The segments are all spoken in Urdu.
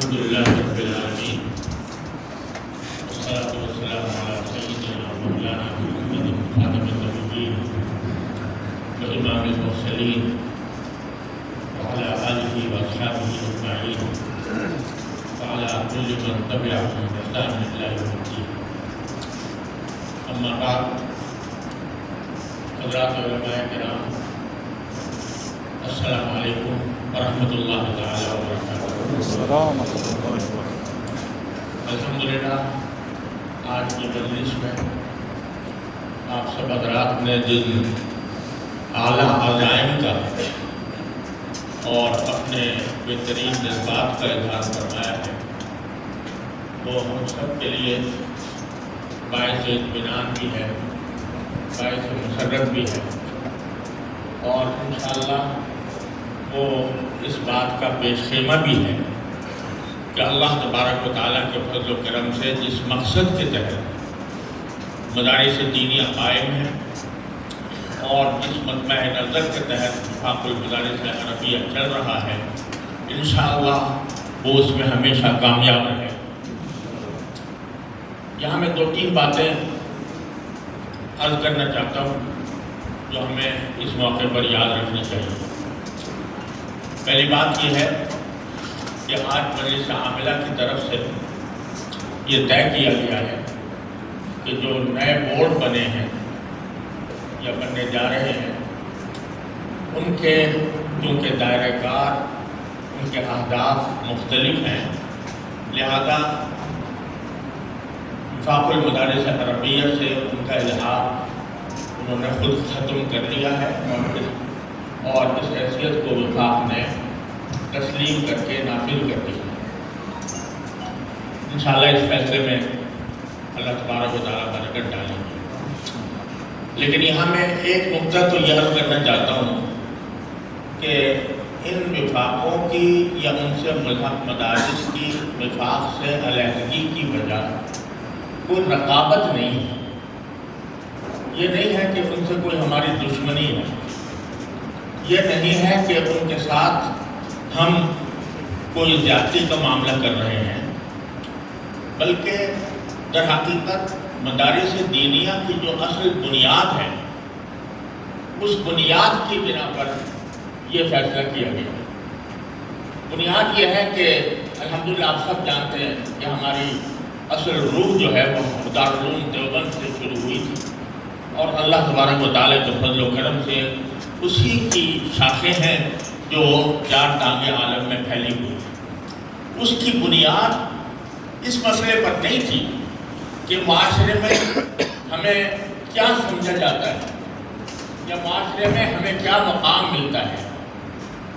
الحمد للہ رب العالمین والصلاة والسلام علی سیدنا مولانا محمد خاتم النبیین وامام المرسلین وعلی آلہ واصحابہ اجمعین وعلی کل من تبعهم بإحسان إلی یوم الدین۔ اما بعد، حضرات علماء کرام، السلام علیکم ورحمۃ اللہ تعالی وبرکاتہ۔ الحمدللہ آج کی مجلس میں آپ سب حضرات نے جن اعلیٰ عزائم کا اور اپنے بہترین جذبات کا اظہار فرمایا ہے، وہ ہم سب کے لیے باعث اطمینان بھی ہے، باعث مسرت بھی ہے، اور انشاءاللہ وہ اس بات کا پیش خیمہ بھی ہے کہ اللہ تبارک و تعالیٰ کے فضل و کرم سے جس مقصد کے تحت مدارس دینیہ قائم ہے اور جس مجمع نظر کے تحت وفاق المدارس عربیہ چل رہا ہے، انشاءاللہ وہ اس میں ہمیشہ کامیاب رہے۔ یہاں میں 2-3 باتیں عرض کرنا چاہتا ہوں جو ہمیں اس موقع پر یاد رکھنی چاہیے۔ پہلی بات یہ ہے کہ آج مجلس عاملہ کی طرف سے یہ طے کیا گیا ہے کہ جو نئے بورڈ بنے ہیں یا بننے جا رہے ہیں، ان کے چونکہ دائرہ کار، ان کے اہداف مختلف ہیں، لہذا وفاق المدارس عربیہ سے ان کا اظہار انہوں نے خود ختم کر دیا ہے اور اس حیثیت کو وفاق نے تسلیم کر کے نافذ کر دیا۔ انشاءاللہ اس فیصلے میں اللہ تبارک و تعالیٰ برکت ڈالیں گے۔ لیکن یہاں میں ایک نقطہ تو یہ عرض کرنا چاہتا ہوں کہ ان وفاقوں کی یا ان سے ملحق مدارس کی وفاق سے علیحدگی کی وجہ کوئی رقابت نہیں ہے۔ یہ نہیں ہے کہ ان سے کوئی ہماری دشمنی ہے، یہ نہیں ہے کہ ان کے ساتھ ہم کوئی زیادتی کا معاملہ کر رہے ہیں، بلکہ در حقیقت مدارس دینیہ کی جو اصل بنیاد ہے، اس بنیاد کی بنا پر یہ فیصلہ کیا گیا۔ بنیاد یہ ہے کہ الحمدللہ آپ سب جانتے ہیں کہ ہماری اصل روح جو ہے وہ دارالعلوم دیوبند سے شروع ہوئی تھی، اور اللہ تبارک و تعالیٰ کے فضل و کرم سے اسی کی شاخیں ہیں جو 4 ٹانگیں عالم میں پھیلی ہوئی ہیں۔ اس کی بنیاد اس مسئلے پر نہیں تھی کہ معاشرے میں ہمیں کیا سمجھا جاتا ہے یا معاشرے میں ہمیں کیا مقام ملتا ہے۔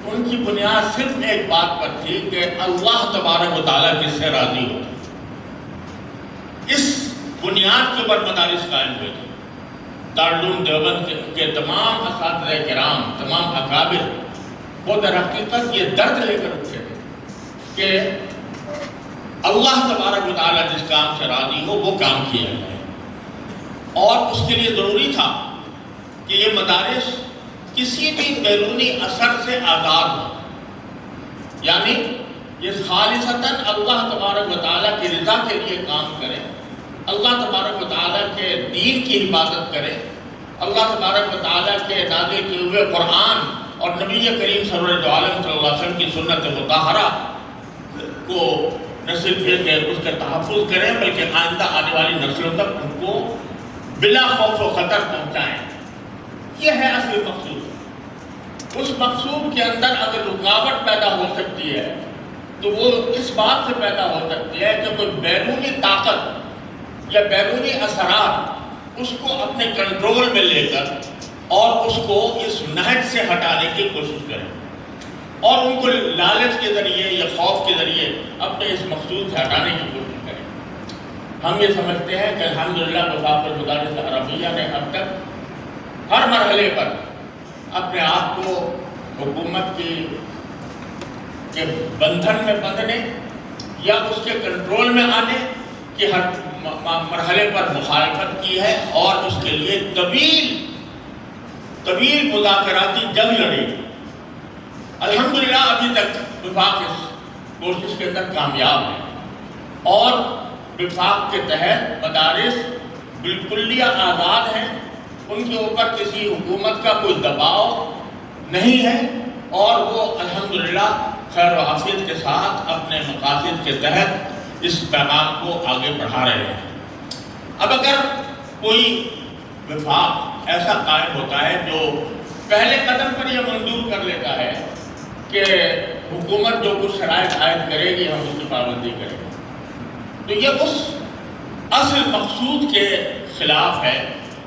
ان کی بنیاد صرف ایک بات پر تھی کہ اللہ تبارک و تعالیٰ کس سے راضی ہوتا ہے۔ اس بنیاد کے اوپر مدارس قائم ہوئے تھے۔ دارالعلوم دیوبند کے تمام اساتذہ کرام، تمام اکابر، وہ در حقیقت یہ درد لے کر اٹھے تھے کہ اللہ تبارک و تعالیٰ جس کام سے راضی ہو وہ کام کیا جائے، اور اس کے لیے ضروری تھا کہ یہ مدارس کسی بھی بیرونی اثر سے آزاد ہو، یعنی یہ خالصتاً اللہ تبارک و تعالیٰ کی رضا کے لیے کام کریں، اللہ تبارک و تعالیٰ کے دین کی حفاظت کریں، اللہ تبارک و تعالیٰ کے نازل کیے ہوئے قرآن اور نبی کریم سرور عالم صلی اللہ علیہ وسلم کی سنت مطہرہ کو نہ صرف یہ کہ اس کا تحفظ کریں بلکہ آئندہ آنے والی نسلوں تک ان کو بلا خوف و خطر پہنچائیں۔ یہ ہے اصل مقصود۔ اس مقصود کے اندر اگر رکاوٹ پیدا ہو سکتی ہے تو وہ اس بات سے پیدا ہو سکتی ہے کہ کوئی بیرونی طاقت یا بیرونی اثرات اس کو اپنے کنٹرول میں لے کر اور اس کو اس نہج سے ہٹانے کی کوشش کریں، اور ان کو لالچ کے ذریعے یا خوف کے ذریعے اپنے اس مقصود سے ہٹانے کی کوشش کریں۔ ہم یہ سمجھتے ہیں کہ الحمدللہ وفاق المدارس عربیہ نے اب تک ہر مرحلے پر اپنے آپ کو حکومت کے بندھن میں بندھنے یا اس کے کنٹرول میں آنے کے ہر مرحلے پر مخالفت کی ہے، اور اس کے لیے طویل مذاکراتی جنگ لڑی۔ الحمدللہ ابھی تک وفاق اس کوشش کے اندر کامیاب ہیں اور وفاق کے تحت مدارس بالکلیہ آزاد ہیں، ان کے اوپر کسی حکومت کا کوئی دباؤ نہیں ہے اور وہ الحمدللہ خیر و عافیت کے ساتھ اپنے مقاصد کے تحت اس پیغام کو آگے بڑھا رہے ہیں۔ اب اگر کوئی وفاق ایسا قائم ہوتا ہے جو پہلے قدم پر یہ منظور کر لیتا ہے کہ حکومت جو کچھ شرائط عائد کرے گی ہم اس کی پابندی کریں گے، تو یہ اس اصل مقصود کے خلاف ہے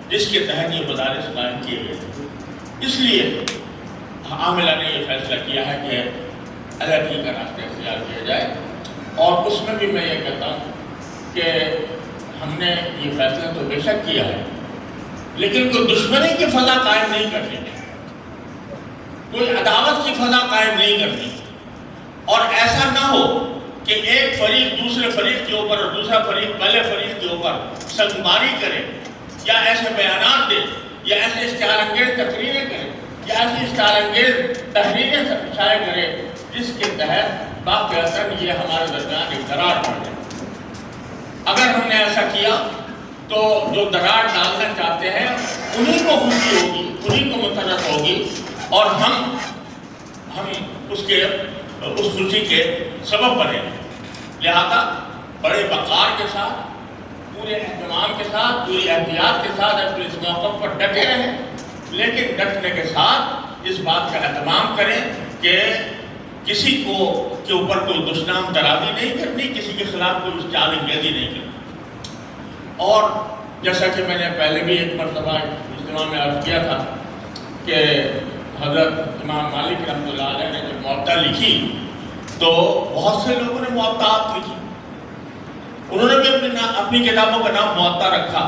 جس کے تحت یہ مدارس قائم کیے گئے۔ اس لیے عاملہ نے یہ فیصلہ کیا ہے کہ علیحدگی کا راستہ اختیار کیا جائے، اور اس میں بھی میں یہ کہتا ہوں کہ ہم نے یہ فیصلہ تو بے شک کیا ہے، لیکن کوئی دشمنی کی فضا قائم نہیں کرنی، کوئی عداوت کی فضا قائم نہیں کرنی، اور ایسا نہ ہو کہ ایک فریق دوسرے فریق کے اوپر اور دوسرا فریق پہلے فریق کے اوپر سنگماری کرے، یا ایسے بیانات دے، یا ایسے اشتعال انگیز تقریریں کرے، یا ایسی اشتعال انگیز تحریریں شائع کرے جس کے تحت باقاعدہ یہ ہمارے درمیان ایک دراڑ پڑ جائے۔ اگر ہم نے ایسا کیا تو جو دراڑ ڈالنا چاہتے ہیں انہی کو خوشی ہوگی، انہی کو مسرت ہوگی، اور ہم اس خوشی کے سبب بنے۔ لہذا بڑے وقار کے ساتھ، پورے اہتمام کے ساتھ، پوری احتیاط کے ساتھ اپنے اس موقع پر ڈٹے رہیں، لیکن ڈٹنے کے ساتھ اس بات کا اہتمام کریں کہ کسی کو کے اوپر کوئی دشنام درازی نہیں کرنی، کسی کے خلاف کوئی اشتعال انگیزی نہیں کرنی۔ اور جیسا کہ میں نے پہلے بھی ایک مرتبہ اجتماع میں عرض کیا تھا کہ حضرت امام مالک رحمۃ اللہ علیہ نے جب موطا لکھی تو بہت سے لوگوں نے موطاات لکھی، انہوں نے بھی اپنی کتابوں کا نام موطا رکھا۔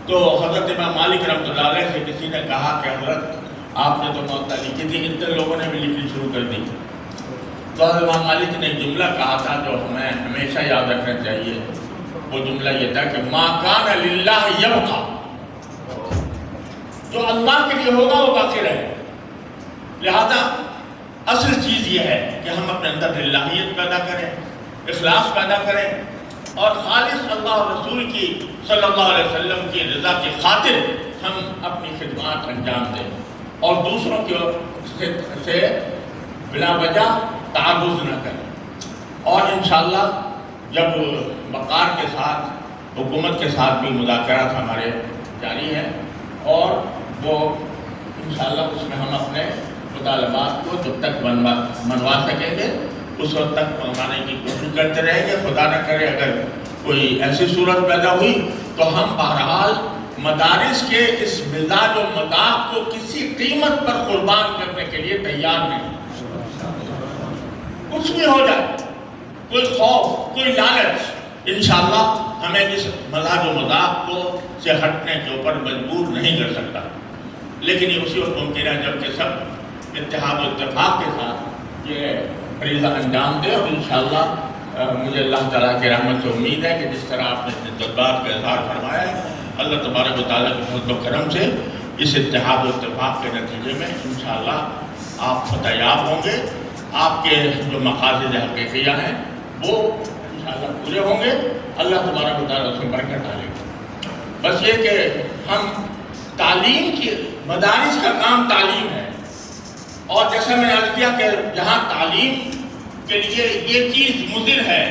تو حضرت امام مالک رحمۃ اللہ علیہ سے کسی نے کہا کہ حضرت آپ نے تو موطا لکھی تھی، اتنے لوگوں نے بھی لکھنی شروع کر دی۔ تو حضرت امام مالک نے ایک جملہ کہا تھا جو ہمیں ہمیشہ یاد رکھنا چاہیے، وہ جملہ یہ تھا کہ ما کان للہ یبقی، جو اللہ کے لیے ہوگا وہ باقی رہے۔ لہذا اصل چیز یہ ہے کہ ہم اپنے اندر للہیت پیدا کریں، اخلاص پیدا کریں، اور خالص اللہ اور رسول کی صلی اللہ علیہ وسلم کی رضا کی خاطر ہم اپنی خدمات انجام دیں، اور دوسروں کے سے بلا وجہ تعرض نہ کریں۔ اور انشاءاللہ جب وقار کے ساتھ حکومت کے ساتھ بھی مذاکرات ہمارے جاری ہیں، اور وہ انشاءاللہ اس میں ہم اپنے مطالبات کو جب تک منوا سکیں گے اس وقت تک منوانے کی کوشش کرتے رہیں گے۔ خدا نہ کرے اگر کوئی ایسی صورت پیدا ہوئی تو ہم بہرحال مدارس کے اس مزاج و مذاق کو کسی قیمت پر قربان کرنے کے لیے تیار نہیں۔ کچھ بھی ہو جائے، کوئی خوف، کوئی لالچ انشاءاللہ ہمیں اس مزاج و مذاق کو سے ہٹنے کے اوپر مجبور نہیں کر سکتا، لیکن یہ اسی وقت ممکن ہے جب کہ سب اتحاد و اتفاق کے ساتھ یہ فریضہ انجام دے۔ اور انشاءاللہ مجھے اللہ تعالیٰ کی رحمت سے امید ہے کہ جس طرح آپ نے اپنے جذبات کا اظہار فرمایا ہے، اللہ تبارک و تعالیٰ کے فضل و کرم سے اس اتحاد و اتفاق کے نتیجے میں انشاءاللہ آپ فتح یاب ہوں گے، آپ کے جو مقاصد حقیقیہ ہیں وہ انشاءاللہ پورے ہوں گے، اللہ تبارک و تعالیٰ اس میں برکت ڈالے گا۔ بس یہ کہ ہم تعلیم کی، مدارس کا کام تعلیم ہے، اور جیسا میں نے عرض کیا کہ جہاں تعلیم کے لیے یہ چیز مضر ہے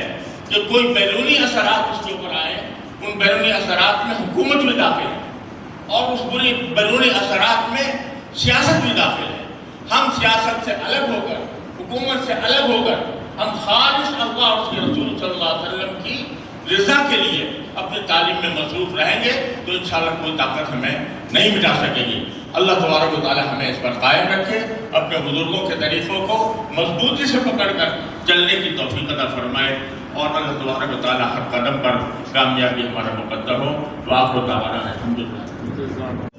کہ کوئی بیرونی اثرات اس کے اوپر آئے، ان بیرونی اثرات میں حکومت بھی داخل ہے، اور اس پوری بیرونی اثرات میں سیاست بھی داخل ہے۔ ہم سیاست سے الگ ہو کر، حکومت سے الگ ہو کر، ہم خالص اللہ اور اس کے رسول صلی اللہ علیہ وسلم کی رضا کے لیے اپنی تعلیم میں مصروف رہیں گے تو انشاءاللہ کوئی طاقت ہمیں نہیں مٹا سکے گی۔ اللہ تبارک و تعالیٰ ہمیں اس پر قائم رکھے، اپنے بزرگوں کے طریقوں کو مضبوطی سے پکڑ کر چلنے کی توفیق عطا فرمائے، اور اللہ تبارک و تعالیٰ ہر قدم پر کامیابی ہمارا مقدر ہو۔ وآخر دعوانا الحمدللہ۔